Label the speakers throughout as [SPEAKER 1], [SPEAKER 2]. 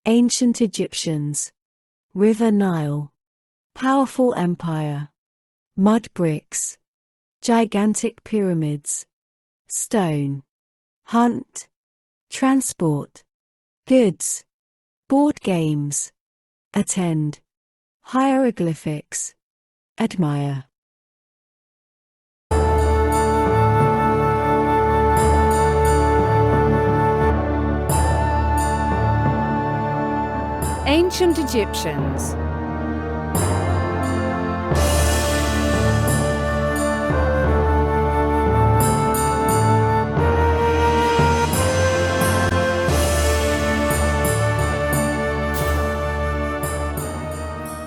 [SPEAKER 1] Ancient Egyptians. River Nile. Powerful empire. Mud bricks. Gigantic pyramids. Stone. Hunt. Transport. Goods. Board games. Attend. Hieroglyphics. Admire.
[SPEAKER 2] Ancient Egyptians.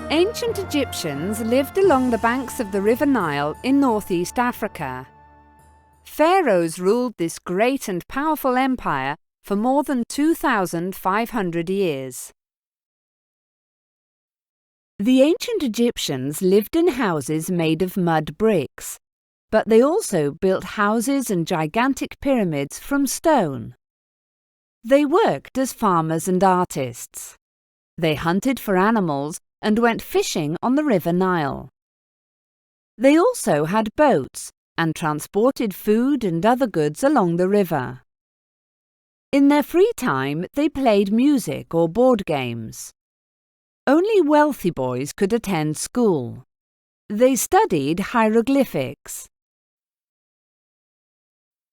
[SPEAKER 2] Ancient Egyptians lived along the banks of the River Nile in northeast Africa. Pharaohs ruled this great and powerful empire for more than 2,500 years. The ancient Egyptians lived in houses made of mud bricks, but they also built houses and gigantic pyramids from stone. They worked as farmers and artists. They hunted for animals and went fishing on the River Nile. They also had boats and transported food and other goods along the river. In their free time, they played music or board games. Only wealthy boys could attend school. They studied hieroglyphics.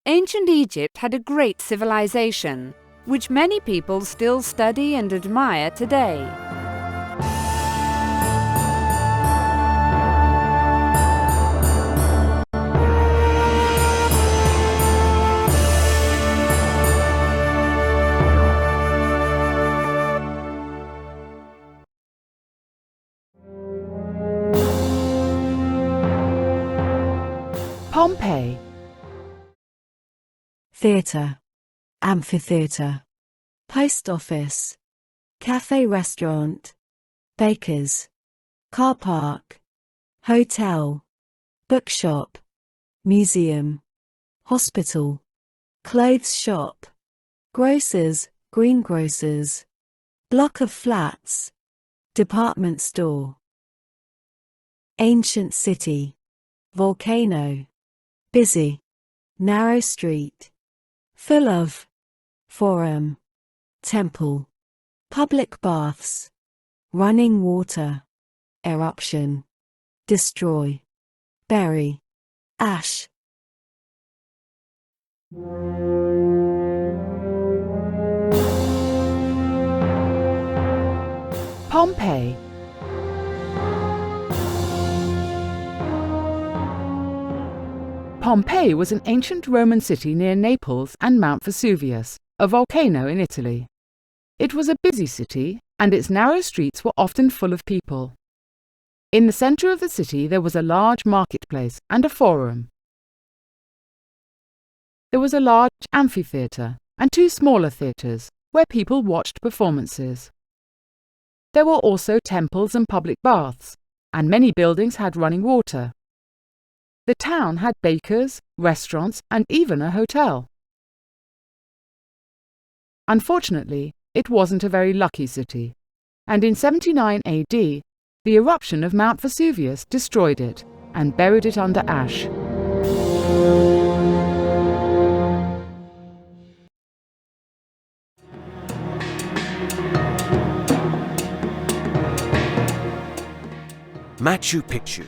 [SPEAKER 2] Ancient Egypt had a great civilization, which many people still study and admire today. Pompeii.
[SPEAKER 1] Theatre. Amphitheatre. Post office. Cafe restaurant. Bakers. Car park. Hotel. Bookshop. Museum. Hospital. Clothes shop. Grocers, greengrocers. Block of flats. Department store. Ancient city. Volcano. Busy. Narrow street. Full of. Forum. Temple. Public baths. Running water. Eruption. Destroy. Bury. Ash.
[SPEAKER 2] Pompeii.
[SPEAKER 3] Pompeii was an ancient Roman city near Naples and Mount Vesuvius, a volcano in Italy. It was a busy city, and its narrow streets were often full of people. In the centre of the city there was a large marketplace and a forum. There was a large amphitheatre and two smaller theatres where people watched performances. There were also temples and public baths, and many buildings had running water. The town had bakers, restaurants, and even a hotel. Unfortunately, it wasn't a very lucky city, and in 79 AD, the eruption of Mount Vesuvius destroyed it and buried it under ash.
[SPEAKER 4] Machu Picchu.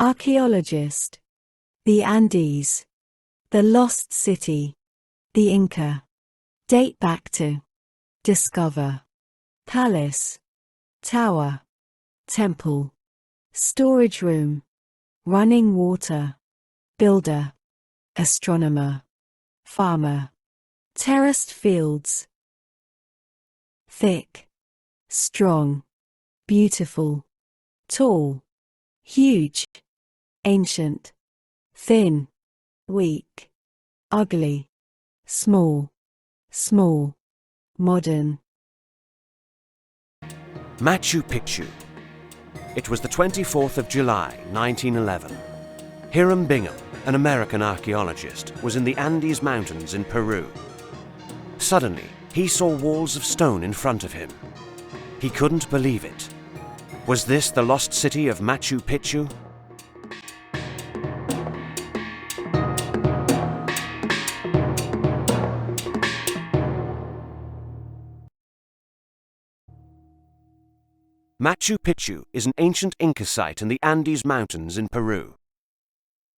[SPEAKER 1] Archaeologist. The Andes. The Lost City. The Inca. Date back to. Discover. Palace. Tower. Temple. Storage room. Running water. Builder. Astronomer. Farmer. Terraced fields. Thick. Strong. Beautiful. Tall. Huge. Ancient. Thin. Weak. Ugly. Small. Small. Modern.
[SPEAKER 4] Machu Picchu. It was the 24th of July, 1911. Hiram Bingham, an American archaeologist, was in the Andes Mountains in Peru. Suddenly, he saw walls of stone in front of him. He couldn't believe it. Was this the lost city of Machu Picchu? Machu Picchu is an ancient Inca site in the Andes Mountains in Peru.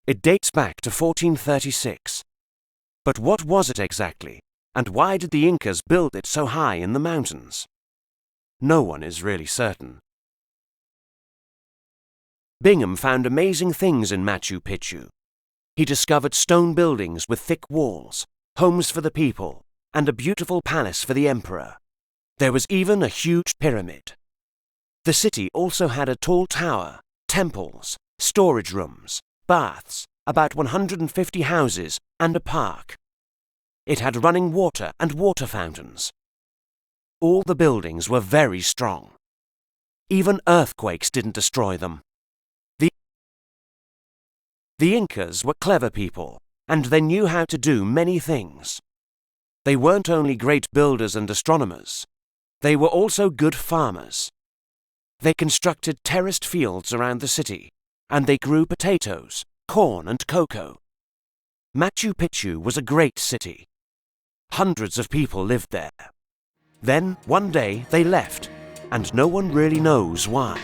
[SPEAKER 4] It dates back to 1436. But what was it exactly, and why did the Incas build it so high in the mountains? No one is really certain. Bingham found amazing things in Machu Picchu. He discovered stone buildings with thick walls, homes for the people, and a beautiful palace for the emperor. There was even a huge pyramid. The city also had a tall tower, temples, storage rooms, baths, about 150 houses, and a park. It had running water and water fountains. All the buildings were very strong. Even earthquakes didn't destroy them. The Incas were clever people, and they knew how to do many things. They weren't only great builders and astronomers, they were also good farmers. They constructed terraced fields around the city, and they grew potatoes, corn and cocoa. Machu Picchu was a great city. Hundreds of people lived there. Then, one day, they left, and no one really knows why.